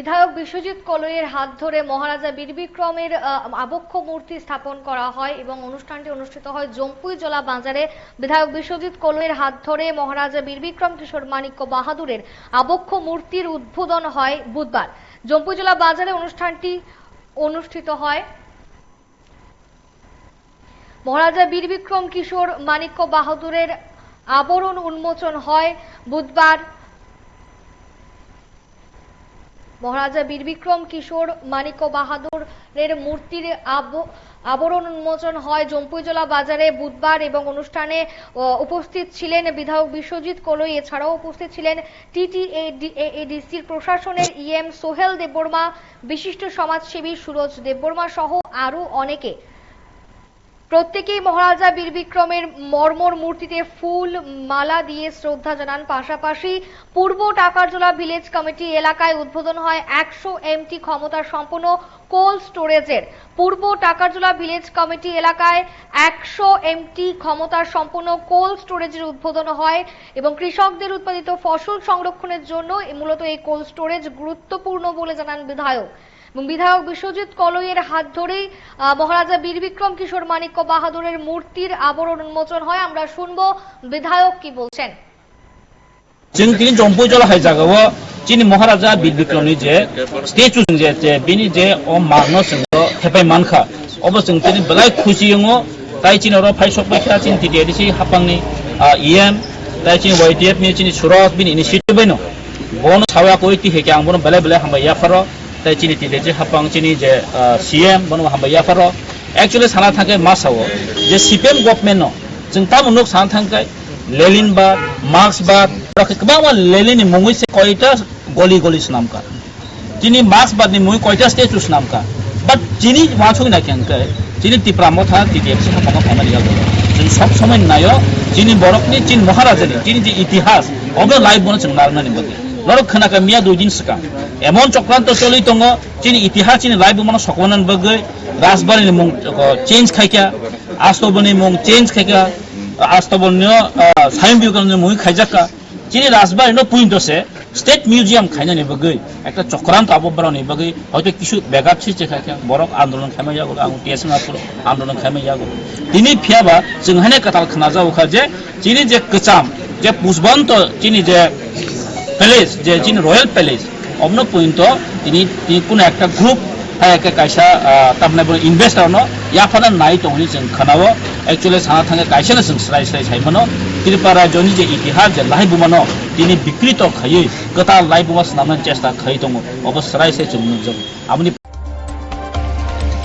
বিধায়ক বিশ্বজিৎ কলইয়ের হাত ধরে মহারাজা বীরবিক্রমের আবক্ষ মূর্তি স্থাপন করা হয় এবং অনুষ্ঠানটি অনুষ্ঠিত হয় জম্পুইজলা বাজারে। বিধায়ক বিশ্বজিৎ কলইয়ের হাত ধরে মহারাজা বীরবিক্রম কিশোর মাণিক্য বাহাদুরের আবক্ষ মূর্তির উদ্বোধন হয় বুধবার। জম্পুইজলা বাজারে অনুষ্ঠানটি অনুষ্ঠিত হয়। মহারাজা বীরবিক্রম কিশোর মাণিক্য বাহাদুরের আবরণ উন্মোচন হয় বুধবার। মহারাজা বীরবিক্রম কিশোর মাণিক্য বাহাদুরের মূর্তির আবরণ উন্মোচন হয় জম্পুইজলা বাজারে বুধবার এবং অনুষ্ঠানে উপস্থিত ছিলেন বিধায়ক বিশ্বজিৎ কলই। এছাড়াও উপস্থিত ছিলেন টিটিএডিসির প্রশাসনের ইএম সোহেল দেববর্মা, বিশিষ্ট সমাজসেবী সুরজ দেববর্মা সহ আরো অনেকে। প্রত্যেকেই মহারাজা বীরবিক্রমের মর্মর মূর্তিতে ফুল মালা দিয়ে শ্রদ্ধা জানান। পাশাপাশি পূর্ব টাকারজলা ভিলেজ কমিটি এলাকায় উদ্বোধন হয় 100 এমটি ক্ষমতার সম্পন্ন কোল্ড স্টোরেজের। পূর্ব টাকারজলা ভিলেজ কমিটি এলাকায় 100 এমটি ক্ষমতার সম্পন্ন কোল্ড স্টোরেজের উদ্বোধন হয় এবং কৃষকদের উৎপাদিত ফসল সংরক্ষণের জন্য মূলত এই কোল্ড স্টোরেজ গুরুত্বপূর্ণ বলে জানান বিধায়ক। বিধায়ক বিশ্বজিৎ কলইয়ের হাত ধরেই মহারাজা বীরবিক্রম কিশোর মাণিক্য বাহাদুরের মূর্তির আবরণ উন্মোচন হয়। আমরা শুনবো বিধায়ক কি বলছেন। जों जम्पुइजला हायजागाव चिनि महाराजा बीरबिक्रमनि जे स्टेचु जे बिनि जे ओ मागनो जों हेपाय मानखा अब जों चिनि बलाय खुसि यङो ताइ चिनि र फाइसक बायखा चिनि टिटिएडिसि हापांनि इएम ताइ चिनि वाइटिएफ नि चिनि सुरत बिनि इनिशिएटिभ बैनो बन सावा कोइति हेके आं बन बलाय बलाय हामबाय याफार ताइ चिनि टिटिएडिसि हापां चिनि जे सीएम बन हामबाय याफार एक्चुअली साना थांगे मासाव जे सीपीएम गभर्नमेन्ट जों ता मुनुक साना थांगे लेलिन बाद मार्क्स बाद गोबां लेलिन मुङै से कयटा गली गली नामका जिनि मार्क्स बाद नि मुङै कयटा स्टेचुस नामका बाट जिनि माछुक नाखेंके जिनि तिप्रामो था टिटिएफसि हापांगा फाइनाल यागो जों सब समय नायो जिनि बरकनि जिन महाराजानि जिनि जे इतिहास अबे लाइभ बनो जों नारनानि बगे लरक खनाका मिया 2 दिन सिगां एमन चक्रान्त चलि दङ जिनि इतिहास जिनि लाइभ बनो सकवनान बगे राजबारिनि मुं चेन्ज खायका आस्तबनि मुं चेन्ज खायका आस्तबनियो साइम बिउगानि मुं खायजाका जिनि राजबारिनो पुइन्टसे स्टेट मिउजियाम खायनानि बगै एकटा चक्रान्त आबबारानि बगै हयतो किछु बेगाबसि जेखायखा बरक आन्दोलन खायमा जागो आं टिएसनाफोर आन्दोलन खायमा जागो दिनै फियाबा जोंहाने कथाल खोनाजावखा जे जिनि जे कचाम जे पुष्पवंत जिनि जे पैलेस जे जिनि रय्याल पैलेस अमनो पॉइंट दिनै कुनो एकटा ग्रुप हायके कायसा तामने बो इनभेस्टर न याफाना नाय तंनि जों खोनावो एक्चुअली साना थांगे कायसानो जों स्राय स्राय सायमनो त्रिपुरा राज्यनि जे इतिहास जे लाइबुमानो दिनै बिकृत खायै कथा लाइबुमा स्नामन चेष्टा खायै दङ अब स्राय स्राय जों आमनि